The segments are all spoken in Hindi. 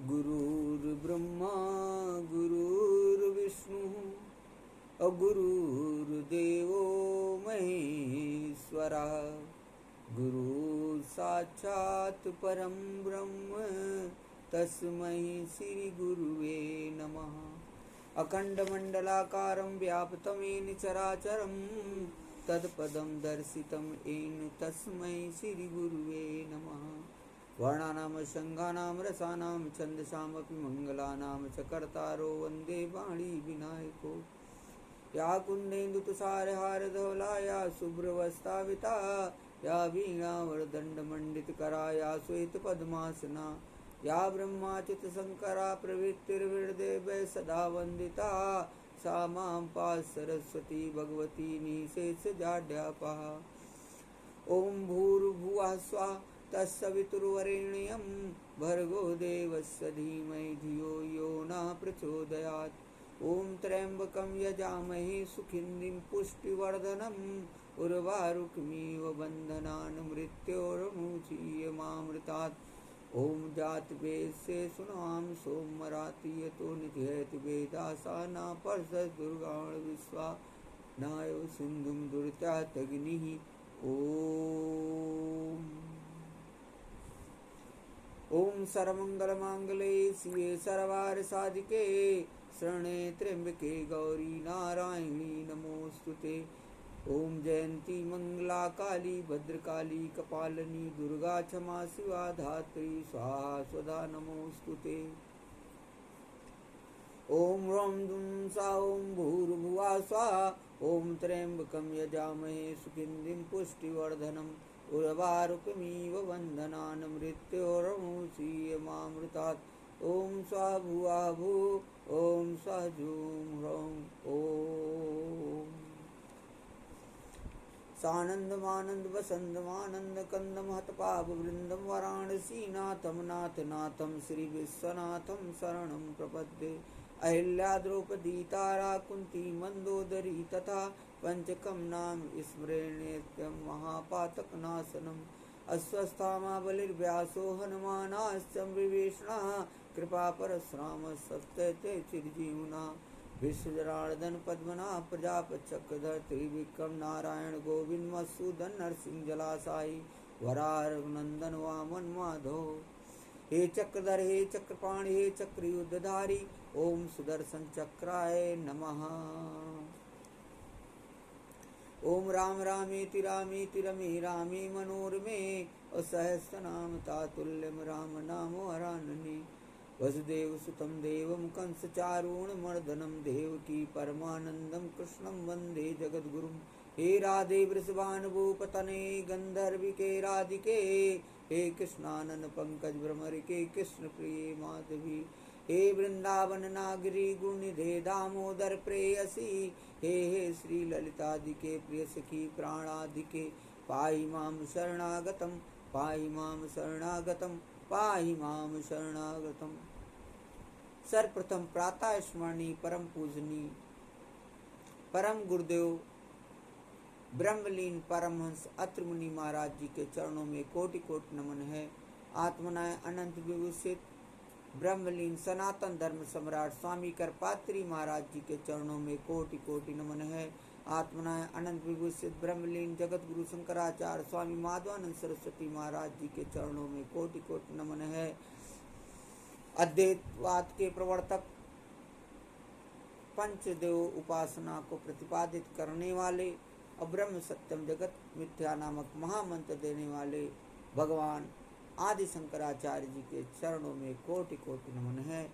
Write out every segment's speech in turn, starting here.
गुरुर्ब्रह्मा गुरुर्विष्णु गुरुर्देवो महेश्वरा गुरु साक्षात् परं ब्रह्म तस्मै श्री गुरुवे नमः। अखण्डमण्डलाकारं व्याप्तं येन चराचरं तत्पदं दर्शितं येन तस्मै श्री गुरुवे नमः। वर्णानां संघानां रसानां छन्दसामपि मङ्गलानां च कर्तारो वन्दे वाणी विनायको। या कुन्देन्दुतुषारहारधवला या शुभ्रवस्त्राविता या वीणावरदण्डमण्डितकरा या श्वेतपद्मासना या ब्रह्माच्युतशङ्करा प्रवृत्तिर्विर्देवै सदा वन्दिता सा मां पाहि सरस्वती भगवती निःशेषजाड्यापहा। ॐ भूर्भुवः स्वः तत्सवितुर्वरेण्यं भर्गो देवस्य धीमहि धियो यो नः प्रचोदयात्। ॐ त्र्यम्बकं यजामहे सुगन्धिं पुष्टिवर्धनम् उर्वारुकमिव बन्धनान् मृत्योर्मुक्षीयमामृतात्। ॐ जातवेदसे सुनाम सोमराति यतो निधीयति वेदासाना परसदुर्गाण विश्वा नायो सिन्धुं दुर्त्यातग्निः। ॐ सर्वमङ्गलमाङ्गल्ये शिवे सर्वार्थसाधिके शरण्ये त्र्यम्बके गौरी नारायणी नमोऽस्तुते। ॐ जयन्ती मंगला काली भद्रकाली कपालिनी दुर्गा क्षमा शिवा धात्री स्वाहा स्वधा नमोऽस्तुते। ॐ ह्रौं दुं सा ॐ भूर्भुवः स्वः ॐ त्र्यम्बकं यजामहे सुगन्धिं पुष्टिवर्धनम् उर्वारुकमिव बन्धनान् मृत्योर्मुक्षीयमामृतात्। ॐ स्वाहा भुवः भुवः ॐ स्वाहा जुं ह्रौं ॐ सानन्दमानन्द वसन्दमानन्द कन्दं हतपापवृन्दं वाराणसीनाथं नाथनाथं श्री विश्वनाथं शरणं प्रपद्ये। अहिल्या द्रौपदी तारा कुन्ती मन्दोदरी तथा पंचकं नाम स्मरेणेत्यं महापातकनाशनम्। अस्वस्थामा बलिर्व्यासो हनुमानाश्च विभीषणः कृपा परशुरामः सप्तते चिरजीवनः। विश्वजनार्दन पद्मनाभ प्रजापचक्रधर त्रिविक्रम नारायण गोविंद मधुसूदन नरसिंह जलाशायी वराह रघुनंदन वामन माधव। हे चक्रधर हे चक्रपाणि हे चक्रयुद्धधारी ओम सुदर्शन चक्राय नमः। ओम राम रामेति रामेति रमे रामे मनोरमे सहस्रनाम तातुल्यम राम नामो हरानने। वसुदेव सुतं देवं कंसचारूणमर्दनं देवकी परमानंदं कृष्णं वंदे जगद्गुरुं। हे राधे वृषभानुभूपतने गंधर्विके राधिके हे कृष्णानन पंकज भ्रमरिके कृष्ण प्रिय माधवी। हे वृंदावन नागरी गुणनिधे दामोदर प्रेयसी हे श्री ललितादिके प्रिय सखी प्राणादिके पाहि मां शरणागतं पाहि मां शरणागतं पाहि मां शरणागतम्। सर्वप्रथम प्रातः स्मरणी परम पूजनी परम गुरुदेव ब्रह्मलीन परमहंस अत्रि मुनि महाराज जी के चरणों में कोटि कोटि नमन है। आत्मनाय अनंत विभूषित ब्रह्मलीन सनातन धर्म सम्राट स्वामी करपात्री महाराज जी के चरणों में कोटि कोटि नमन है। आत्मनाय अनंत विभूषित ब्रह्मलीन जगत गुरु शंकराचार्य स्वामी माधवानंद सरस्वती महाराज जी के चरणों में कोटि कोटि नमन है। अद्वैतवाद के प्रवर्तक पंचदेव उपासना को प्रतिपादित करने वाले और ब्रह्म सत्यम जगत मिथ्या नामक महामंत्र देने वाले भगवान आदि शंकराचार्य जी के चरणों में कोटि कोटि नमन है।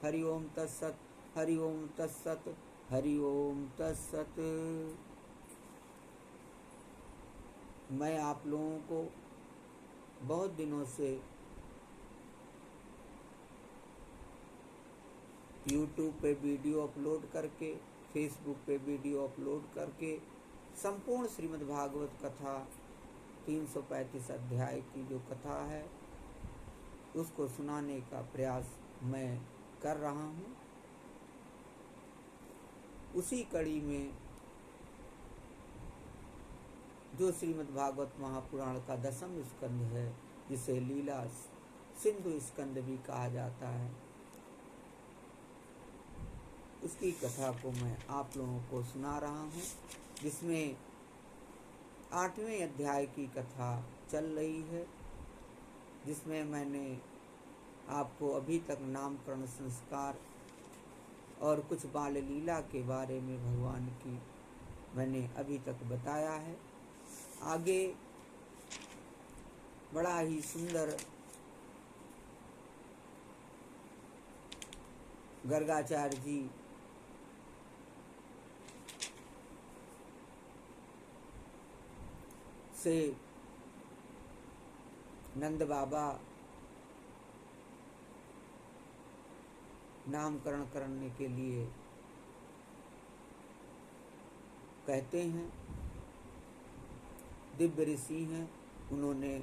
हरि ओम तत्सत हरि ओम तत्सत हरि ओम तत्सत। मैं आप लोगों को बहुत दिनों से YouTube पे वीडियो अपलोड करके फेसबुक पे वीडियो अपलोड करके संपूर्ण श्रीमद् भागवत कथा 335 अध्याय की जो कथा है उसको सुनाने का प्रयास मैं कर रहा हूँ। उसी कड़ी में जो श्रीमद् भागवत महापुराण का 10वां स्कंध है जिसे लीला सिंधु स्कंद भी कहा जाता है। उसकी कथा को मैं आप लोगों को सुना रहा हूँ, जिसमें 8वें अध्याय की कथा चल रही है, जिसमें मैंने आपको अभी तक नामकरण संस्कार और कुछ बाल लीला के बारे में भगवान की मैंने अभी तक बताया है। आगे बड़ा ही सुंदर गर्गाचार्य जी से नंद बाबा नामकरण करने के लिए कहते हैं। दिव्य ऋषि हैं, उन्होंने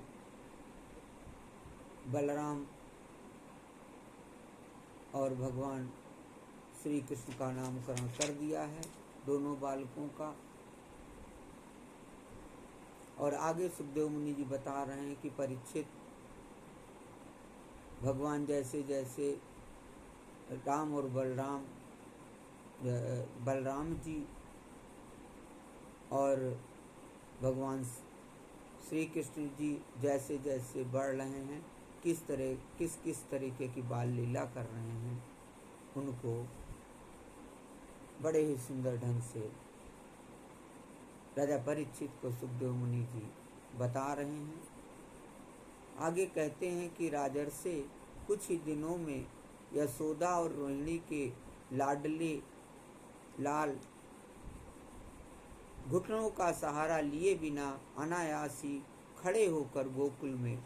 बलराम और भगवान श्री कृष्ण का नामकरण कर दिया है, दोनों बालकों का। और आगे सुखदेव मुनि जी बता रहे हैं कि परीक्षित, भगवान जैसे जैसे राम और बलराम जी और भगवान श्री कृष्ण जी जैसे जैसे बढ़ रहे हैं, किस तरीके की बाल लीला कर रहे हैं, उनको बड़े ही सुंदर ढंग से राजा परीक्षित को सुखदेव मुनि जी बता रहे हैं। आगे कहते हैं कि राजर्षि कुछ ही दिनों में यशोदा और रोहिणी के लाडले लाल घुटनों का सहारा लिए बिना अनायास ही खड़े होकर गोकुल में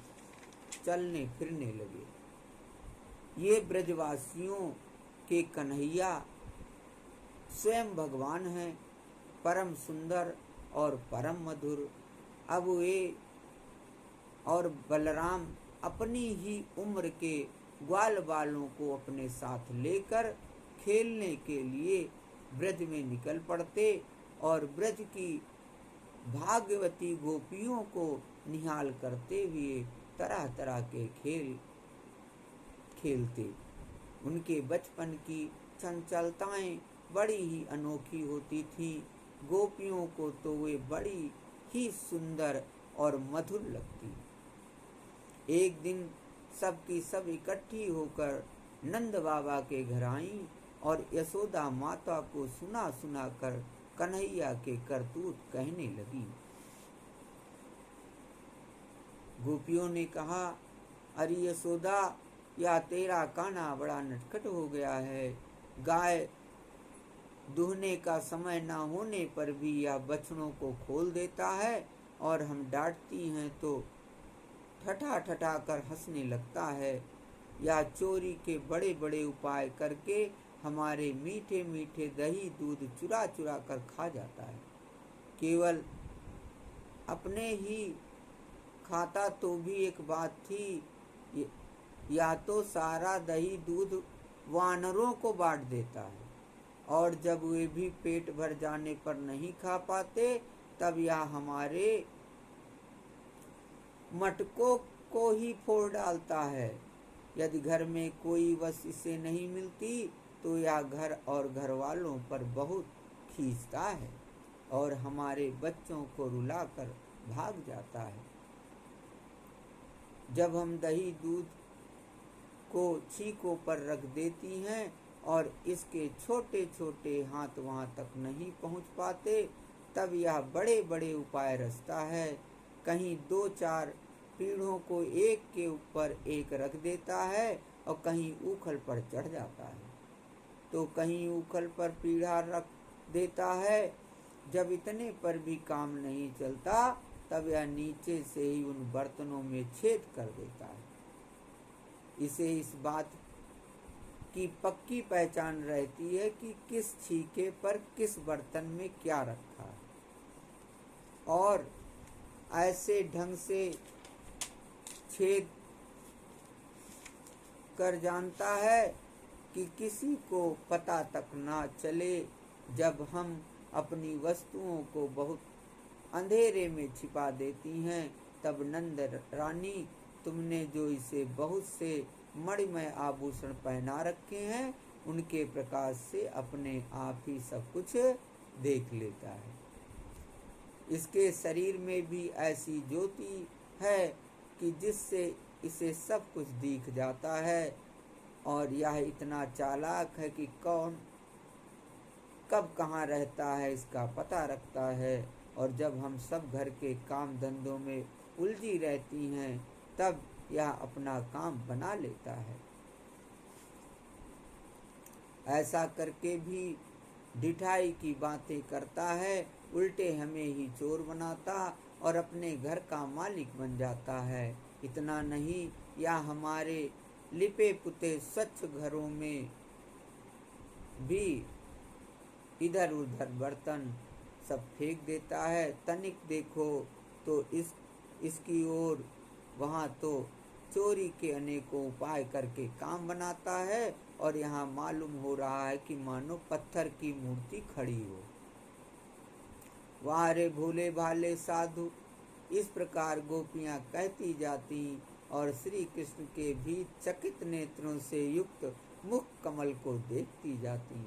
चलने फिरने लगे। ये ब्रजवासियों के कन्हैया स्वयं भगवान हैं, परम सुंदर और परम मधुर। अब वे और बलराम अपनी ही उम्र के ग्वाल बालों को अपने साथ लेकर खेलने के लिए ब्रज में निकल पड़ते और ब्रज की भाग्यवती गोपियों को निहाल करते हुए तरह तरह के खेल खेलते। उनके बचपन की चंचलताएं बड़ी ही अनोखी होती थी। गोपियों को तो वे बड़ी ही सुंदर और मधुर लगती। एक दिन सबकी सब इकट्ठी होकर नंद बाबा के घर आईं और यशोदा माता को सुना सुना कर कन्हैया के करतूत कहने लगी। गोपियों ने कहा, अरे यशोदा, या तेरा कान्हा बड़ा नटखट हो गया है। गाय दूहने का समय न होने पर भी यह बछड़ों को खोल देता है और हम डांटती हैं तो ठठा ठठा कर हंसने लगता है। या चोरी के बड़े बड़े उपाय करके हमारे मीठे मीठे दही दूध चुरा चुरा कर खा जाता है। केवल अपने ही खाता तो भी एक बात थी, या तो सारा दही दूध वानरों को बांट देता है और जब वे भी पेट भर जाने पर नहीं खा पाते तब यह हमारे मटकों को ही फोड़ डालता है। यदि घर में कोई वस्तु इसे नहीं मिलती तो यह घर और घर वालों पर बहुत खींचता है और हमारे बच्चों को रुलाकर भाग जाता है। जब हम दही दूध को छीकों पर रख देती हैं और इसके छोटे छोटे हाथ वहां तक नहीं पहुंच पाते तब यह बड़े बड़े उपाय रचता है। कहीं 2-4 पीढ़ों को एक के ऊपर एक रख देता है और कहीं ऊखल पर चढ़ जाता है तो कहीं ऊखल पर पीढ़ा रख देता है। जब इतने पर भी काम नहीं चलता तब यह नीचे से ही उन बर्तनों में छेद कर देता है। इसे इस बात की पक्की पहचान रहती है कि किस छीके पर किस बर्तन में क्या रखा है और ऐसे ढंग से छेद कर जानता है कि किसी को पता तक ना चले। जब हम अपनी वस्तुओं को बहुत अंधेरे में छिपा देती हैं तब नंद रानी तुमने जो इसे बहुत से मणिमय आभूषण पहना रखे हैं, उनके प्रकाश से अपने आप ही सब कुछ देख लेता है। इसके शरीर में भी ऐसी ज्योति है कि जिससे इसे सब कुछ दिख जाता है, और यह इतना चालाक है कि कौन कब कहाँ रहता है इसका पता रखता है, और जब हम सब घर के काम धंधों में उलझी रहती हैं तब यह अपना काम बना लेता है। ऐसा करके भी ढिठाई की बातें करता है, उल्टे हमें ही चोर बनाता और अपने घर का मालिक बन जाता है। इतना नहीं, यह हमारे लिपे पुते स्वच्छ घरों में भी इधर उधर बर्तन सब फेंक देता है। तनिक देखो तो इसकी ओर, वहाँ तो चोरी के अनेकों उपाय करके काम बनाता है, और यहाँ मालूम हो रहा है कि मानो पत्थर की मूर्ति खड़ी हो। वाह रे भोले भाले साधु, इस प्रकार गोपियाँ कहती जाती और श्री कृष्ण के भी चकित नेत्रों से युक्त मुख कमल को देखती जाती।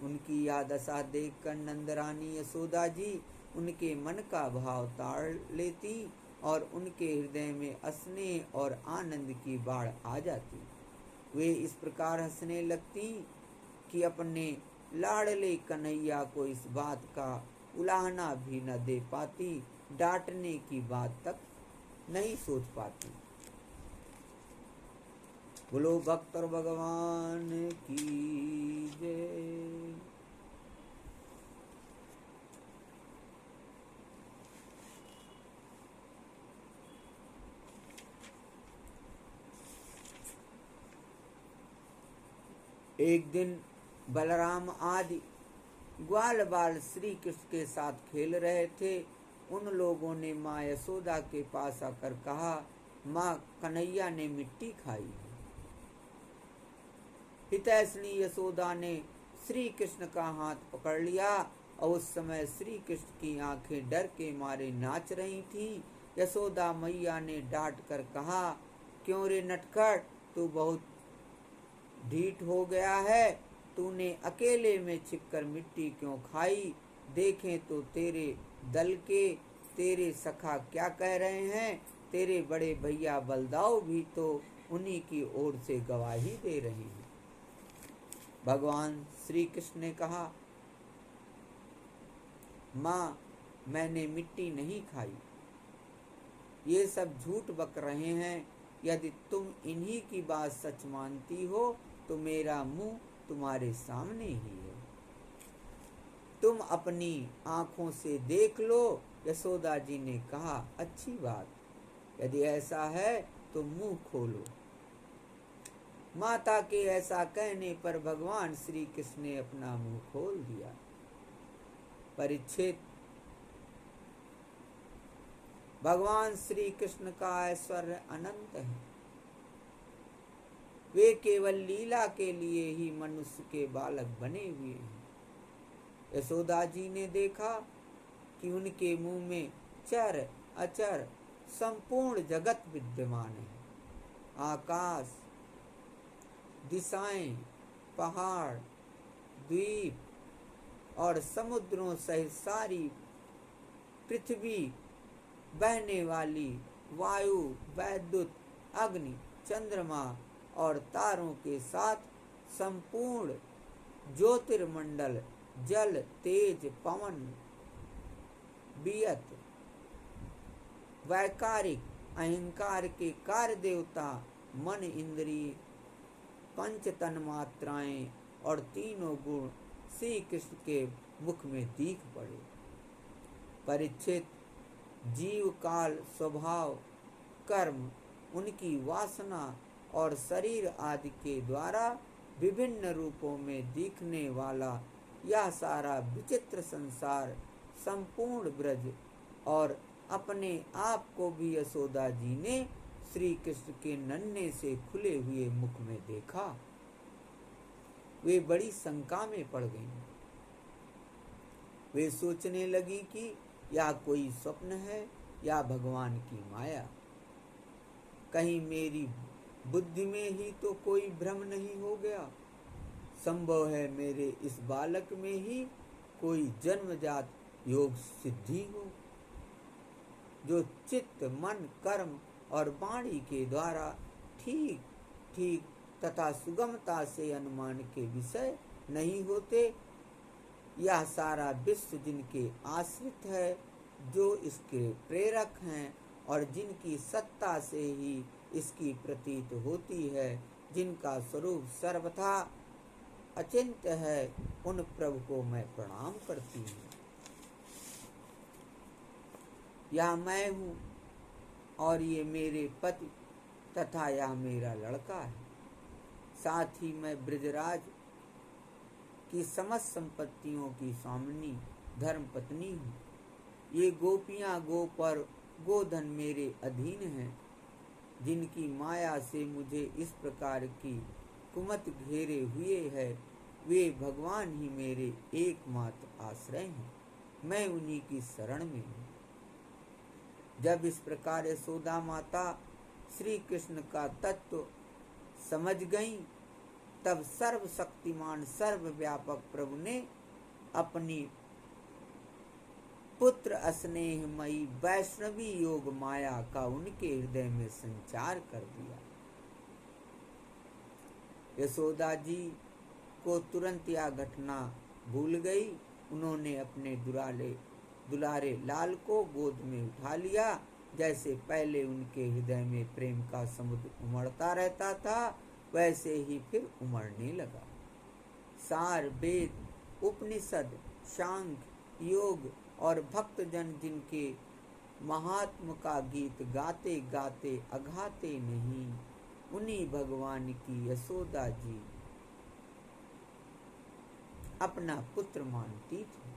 उनकी यह दशा देखकर नंदरानी यशोदा जी उनके मन का भाव ताड़ लेती और उनके हृदय में स्नेह और आनंद की बाढ़ आ जाती। वे इस प्रकार हंसने लगती कि अपने लाडले कन्हैया को इस बात का उलाहना भी न दे पाती, डांटने की बात तक नहीं सोच पाती। बोलो भक्त और भगवान की जय। एक दिन बलराम आदि ग्वाल बाल श्री कृष्ण के साथ खेल रहे थे। उन लोगों ने माँ यशोदा के पास आकर कहा, माँ कन्हैया ने मिट्टी खाई है। हितैषणी यशोदा ने श्री कृष्ण का हाथ पकड़ लिया और उस समय श्री कृष्ण की आंखें डर के मारे नाच रही थीं। यशोदा मैया ने डांट कर कहा, क्यों रे नटखट, तू बहुत ढीठ हो गया है, तूने अकेले में छिपकर मिट्टी क्यों खाई? देखें तो तेरे दल के तेरे सखा क्या कह रहे हैं। तेरे बड़े भैया बलदाऊ भी तो उन्हीं की ओर से गवाही दे रहे हैं। भगवान श्री कृष्ण ने कहा, माँ मैंने मिट्टी नहीं खाई, ये सब झूठ बक रहे हैं। यदि तुम इन्हीं की बात सच मानती हो तो मेरा मुंह तुम्हारे सामने ही है, तुम अपनी आंखों से देख लो। यशोदा जी ने कहा, अच्छी बात, यदि ऐसा है तो मुंह खोलो। माता के ऐसा कहने पर भगवान श्री कृष्ण ने अपना मुंह खोल दिया। परीक्षित, भगवान श्री कृष्ण का ऐश्वर्य अनंत है। वे केवल लीला के लिए ही मनुष्य के बालक बने हुए हैं। यशोदा जी ने देखा कि उनके मुंह में चर अचर संपूर्ण जगत विद्यमान है। आकाश, दिशाएं, पहाड़, द्वीप और समुद्रों सहित सारी पृथ्वी, बहने वाली वायु, वैद्युत, अग्नि, चंद्रमा और तारों के साथ संपूर्ण ज्योतिर्मंडल, जल, तेज, पवन, वियत, वैकारिक, अहंकार के कार्य देवता, मन, इंद्रिय, पंच तन्मात्राएं और तीनों गुण श्री कृष्ण के मुख में दिख पड़े। परीक्षित, जीव, काल, स्वभाव, कर्म, उनकी वासना और शरीर आदि के द्वारा विभिन्न रूपों में दिखने वाला यह सारा विचित्र संसार, संपूर्ण ब्रज और अपने आप को भी यशोदा जी ने श्री कृष्ण के नन्हे से खुले हुए मुख में देखा। वे बड़ी शंका में पड़ गईं। वे सोचने लगी कि यह कोई स्वप्न है या भगवान की माया। कहीं मेरी बुद्धि में ही तो कोई भ्रम नहीं हो गया। संभव है मेरे इस बालक में ही कोई जन्मजात योग सिद्धि हो, जो चित्त, मन, कर्म और वाणी के द्वारा ठीक ठीक तथा सुगमता से अनुमान के विषय नहीं होते। यह सारा विश्व जिनके आश्रित है, जो इसके प्रेरक हैं और जिनकी सत्ता से ही इसकी प्रतीत होती है, जिनका स्वरूप सर्वथा अचिंत्य है, उन प्रभु को मैं प्रणाम करती हूँ। यह मैं हूँ और ये मेरे पति तथा यह मेरा लड़का है। साथ ही मैं ब्रजराज की समस्त संपत्तियों की स्वामिनी धर्म पत्नी हूँ। ये गोपियाँ, गोप और गोधन मेरे अधीन हैं, जिनकी माया से मुझे इस प्रकार की कुमत घेरे हुए है। वे भगवान ही मेरे एकमात्र आश्रय हैं, मैं उन्हीं की शरण में हूँ। जब इस प्रकार यशोदा माता श्री कृष्ण का तत्व समझ गई, तब सर्वशक्तिमान सर्वव्यापक प्रभु ने अपनी पुत्र स्नेहमयी वैष्णवी योग माया का उनके हृदय में संचार कर दिया। यशोदा जी को तुरंत यह घटना भूल गई। उन्होंने अपने दुलारे लाल को गोद में उठा लिया। जैसे पहले उनके हृदय में प्रेम का समुद्र उमड़ता रहता था, वैसे ही फिर उमड़ने लगा। सार, वेद, उपनिषद, सांख्य, योग और भक्तजन जिनके महात्म का गीत गाते गाते अघाते नहीं, उन्हीं भगवान की यशोदा जी अपना पुत्र मानती थी।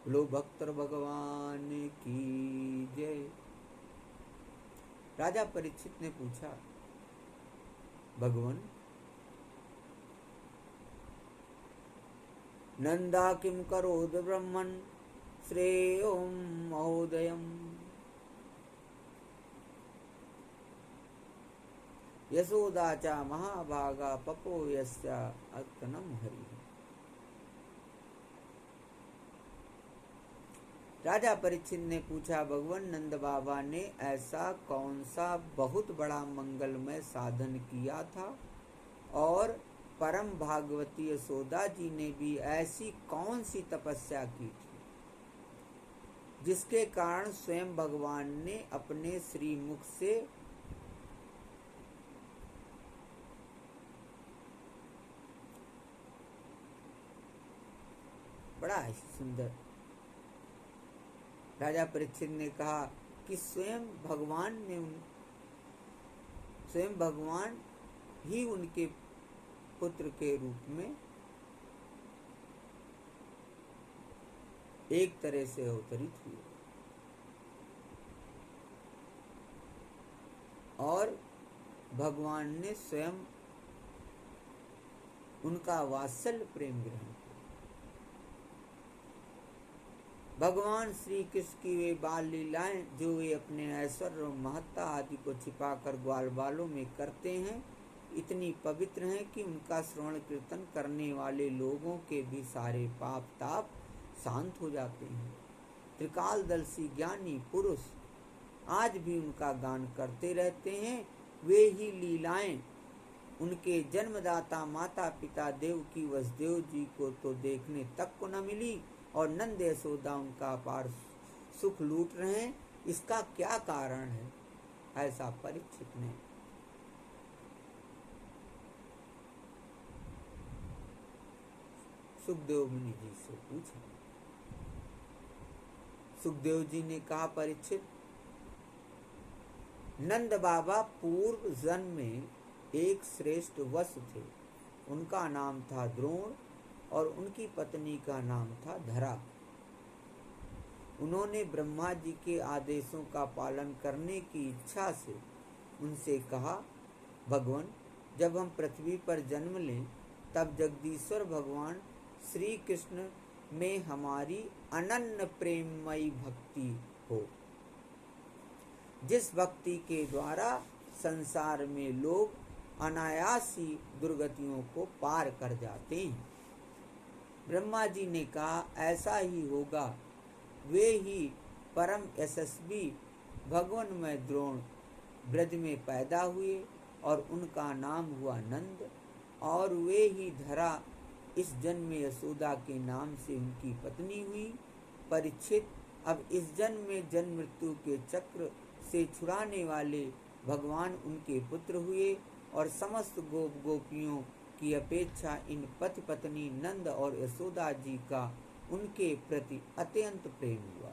लो भक्तर भगवान की जय। राजा परीक्षित ने पूछा, भगवान नंदा किम करोद ब्रह्मन् श्रेयों महोदयम्। यशोदा च महाभागा पपो यस्य अत्तनम हरि। राजा परीक्षित ने पूछा, भगवान नंद बाबा ने ऐसा कौन सा बहुत बड़ा मंगलमय साधन किया था, और परम भागवती यशोदा जी ने भी ऐसी कौन सी तपस्या की थी, जिसके कारण स्वयं भगवान ने अपने श्रीमुख से बड़ा सुंदर। राजा परीक्षित ने कहा कि स्वयं भगवान ही उनके पुत्र के रूप में एक तरह से अवतरित हुए, और भगवान ने स्वयं उनका वात्सल्य प्रेम ग्रहण किया। भगवान श्री कृष्ण की वे बाल लीलाएं, जो वे अपने ऐश्वर्य और महत्ता आदि को छिपाकर ग्वाल बालों में करते हैं, इतनी पवित्र हैं कि उनका श्रवण कीर्तन करने वाले लोगों के भी सारे पाप ताप शांत हो जाते हैं। त्रिकालदर्शी ज्ञानी पुरुष आज भी उनका गान करते रहते हैं। वे ही लीलाएं उनके जन्मदाता माता पिता देवकी वसुदेव जी को तो देखने तक को न मिली, और नंद यशोदा उनका अपार सुख लूट रहे हैं। इसका क्या कारण है? ऐसा परीक्षित ने सुखदेव मुनि जी से पूछा। सुखदेव जी ने कहा, परीक्षित, नंद बाबा पूर्व जन्म में एक श्रेष्ठ वसु थे। उनका नाम था द्रोण और उनकी पत्नी का नाम था धरा। उन्होंने ब्रह्मा जी के आदेशों का पालन करने की इच्छा से उनसे कहा, भगवान, जब हम पृथ्वी पर जन्म लें, तब जगदीश्वर भगवान श्री कृष्ण में हमारी अनन्य प्रेममयी भक्ति हो। जिस भक्ति के द्वारा संसार में लोग अनायासी दुर्गतियों को पार कर जाते हैं। ब्रह्मा जी ने कहा ऐसा ही होगा। वे ही परम यशस्वी भगवानमय द्रोण ब्रज में पैदा हुए और उनका नाम हुआ नंद, और वे ही धरा इस जन्म में यशोदा के नाम से उनकी पत्नी हुई। परीक्षित, अब इस जन्म में जन्म मृत्यु के चक्र से छुड़ाने वाले भगवान उनके पुत्र हुए, और समस्त गोप गोपियों की अपेक्षा इन पति पत्नी नंद और यशोदा जी का उनके प्रति अत्यंत प्रेम हुआ।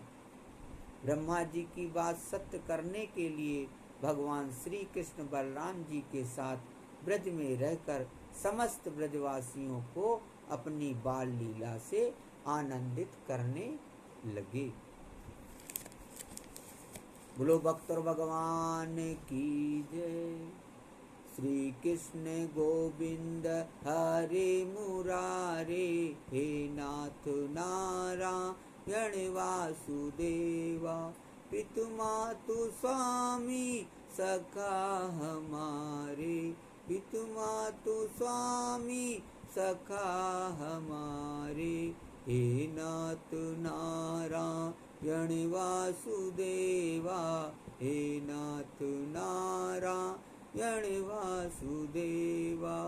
ब्रह्मा जी की बात सत्य करने के लिए भगवान श्री कृष्ण बलराम जी के साथ ब्रज में रहकर समस्त ब्रजवासियों को अपनी बाल लीला से आनंदित करने लगे। बोलो भक्तों भगवान की जय। श्री कृष्ण गोविंद हरे मुरारे, हे नाथ नारायण वासुदेवा, पितु मातु स्वामी सखा हमारे, पितु मातु स्वामी सखा हमारे, हे नाथ नारायण वासुदेवा, हे नाथ नारायण वासुदेवा।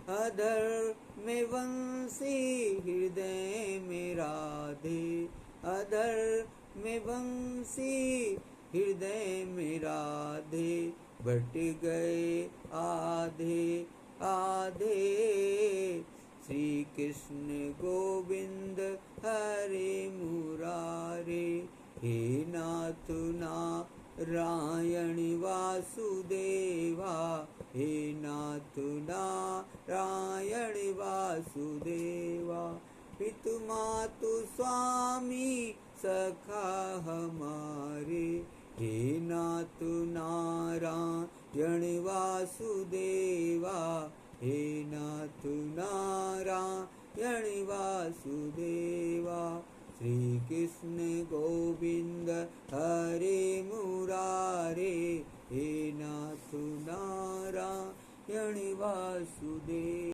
अधर में वंशी हृदय में राधे, अधर में वंशी हृदय में राधे, बट गए आधे आधे। श्री कृष्ण गोविंद हरे मुरारे, हे नाथ नारायण वासुदेवा, हे नाथ नारायण वासुदेवा। पितु मातु स्वामी सखा हमारे, हे नाथ नारायण वासुदेवा, हे नाथ नारायण वासुदेवा। श्री कृष्ण गोविंद हरे मुरारे, हे नाथ नारायण वासुदेवा।